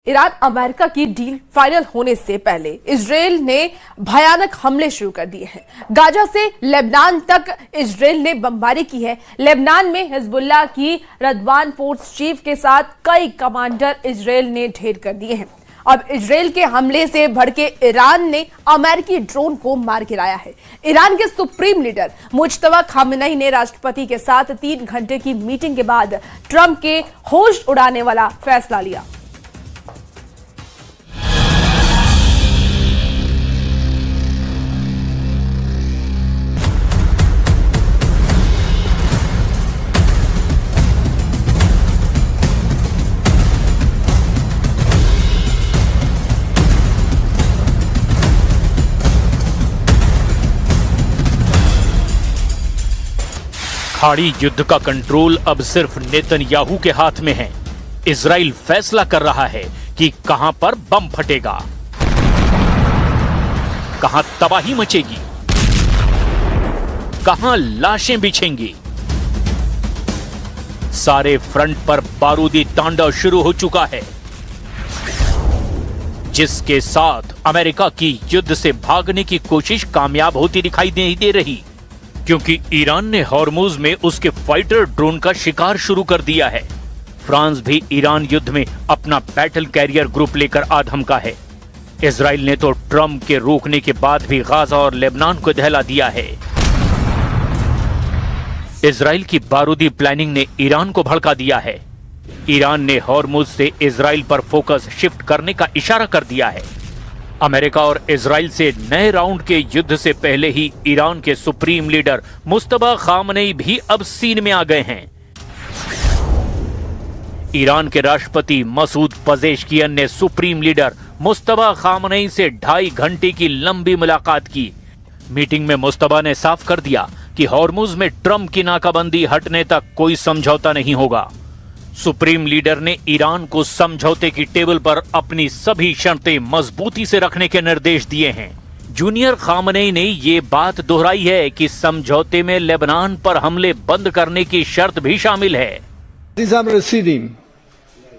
Iran America की deal final होने से पहले इजराइल ने भयानक हमले शुरू कर दिए हैं। गाजा से लेबनान तक इजराइल ने बमबारी की है। लेबनान में हिजबुल्लाह की रदवान फोर्स चीफ के साथ कई कमांडर इजराइल ने ढेर कर दिए हैं। अब इजराइल के हमले से भड़के ईरान ने अमेरिकी ड्रोन को मार गिराया है। ईरान के सुप्रीम लीडर मुज्तबा खामेनेई ने राष्ट्रपति के साथ 3 घंटे की मीटिंग के बाद ट्रंप के होश उड़ाने वाला फैसला लिया। खाड़ी युद्ध का कंट्रोल अब सिर्फ नेतन्याहू के हाथ में है। इजराइल फैसला कर रहा है कि कहां पर बम फटेगा, कहां तबाही मचेगी, कहां लाशें बिछेंगी। सारे फ्रंट पर बारूदी तांडव शुरू हो चुका है, जिसके साथ अमेरिका की युद्ध से भागने की कोशिश कामयाब होती दिखाई नहीं दे रही, क्योंकि ईरान ने हॉर्मुज में उसके फाइटर ड्रोन का शिकार शुरू कर दिया है। फ्रांस भी ईरान युद्ध में अपना बैटल कैरियर ग्रुप लेकर आ धमका है। इजराइल ने तो ट्रंप के रोकने के बाद भी गाजा और लेबनान को दहला दिया है। इजराइल की बारूदी प्लानिंग ने ईरान को भड़का दिया है। ईरान ने हॉर्मुज से इजराइल पर फोकस शिफ्ट करने का इशारा कर दिया है। अमेरिका और इजराइल से नए राउंड के युद्ध से पहले ही ईरान के सुप्रीम लीडर मुज्तबा खामेनेई भी अब सीन में आ गए हैं। ईरान के राष्ट्रपति मसूद पजेश्कियन ने सुप्रीम लीडर मुज्तबा खामेनेई से 2.5 घंटे की लंबी मुलाकात की। मीटिंग में मुज्तबा ने साफ कर दिया कि हॉर्मुज में ट्रंप की नाकाबंदी हटने तक कोई समझौता नहीं होगा। सुप्रीम लीडर ने ईरान को समझौते की टेबल पर अपनी सभी शर्तें मजबूती से रखने के निर्देश दिए हैं। जूनियर खामेनेई ने ये बात दोहराई है कि समझौते में लेबनान पर हमले बंद करने की शर्त भी शामिल है।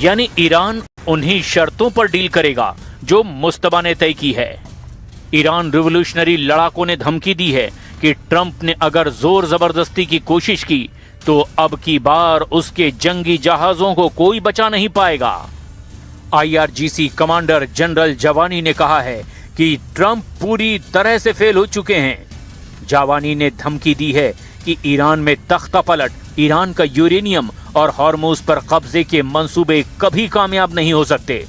यानी ईरान उन्हीं शर्तों पर डील करेगा जो मुज्तबा ने तय की है। ईरान रिवोल्यूशनरी लड़ाकों ने धमकी दी है कि ट्रंप ने अगर जोर जबरदस्ती की कोशिश की तो अब की बार उसके जंगी जहाजों को कोई बचा नहीं पाएगा। IRGC कमांडर जनरल जावानी ने कहा है कि ट्रंप पूरी तरह से फेल हो चुके हैं। जावानी ने धमकी दी है कि ईरान में तख्ता पलट, ईरान का यूरेनियम और हॉर्मुज पर कब्जे के मंसूबे कभी कामयाब नहीं हो सकते।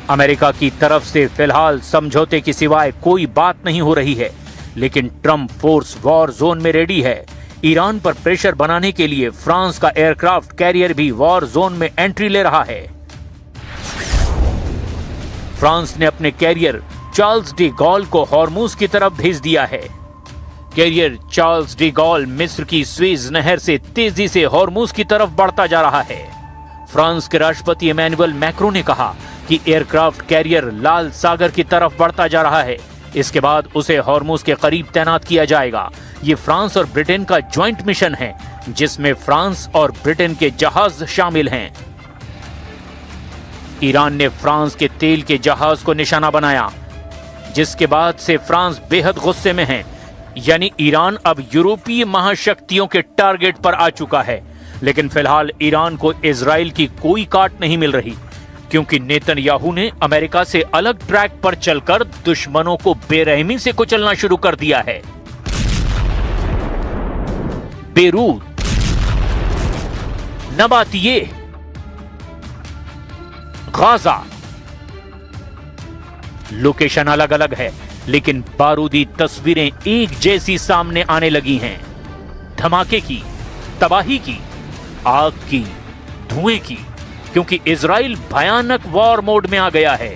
अमेरिका की तरफ से फिलहाल समझौते के सिवाय कोई बात नहीं हो रही है, लेकिन ट्रंप फोर्स वॉर जोन में रेडी है। ईरान पर प्रेशर बनाने के लिए फ्रांस का एयरक्राफ्ट कैरियर भी वॉर जोन में एंट्री ले रहा है। फ्रांस ने अपने कैरियर चार्ल्स डी गॉल को हॉर्मुज की तरफ भेज दिया है। कैरियर चार्ल्स डी गॉल मिस्र की स्वेज नहर से तेजी से हॉर्मुज की तरफ बढ़ता जा रहा है। फ्रांस के राष्ट्रपति इमैनुअल मैक्रों ने कहा कि एयरक्राफ्ट कैरियर लाल सागर की तरफ बढ़ता जा रहा है। इसके बाद उसे हॉर्मुज के करीब तैनात किया जाएगा। ये फ्रांस और ब्रिटेन का ज्वाइंट मिशन है, जिसमें फ्रांस और ब्रिटेन के जहाज शामिल हैं। ईरान ने फ्रांस के तेल के जहाज को निशाना बनाया, जिसके बाद से फ्रांस बेहद गुस्से में है। यानी ईरान अब यूरोपीय महाशक्तियों के टारगेट पर आ चुका है। लेकिन फिलहाल ईरान को इजराइल की कोई काट नहीं मिल रही, क्योंकि नेतन्याहू ने अमेरिका से अलग ट्रैक पर चलकर दुश्मनों को बेरहमी से कुचलना शुरू कर दिया है। बेरूत, नबातिये, गाजा, लोकेशन अलग अलग है, लेकिन बारूदी तस्वीरें एक जैसी सामने आने लगी हैं। धमाके की, तबाही की, आग की, धुएं की, क्योंकि इजराइल भयानक वॉर मोड में आ गया है।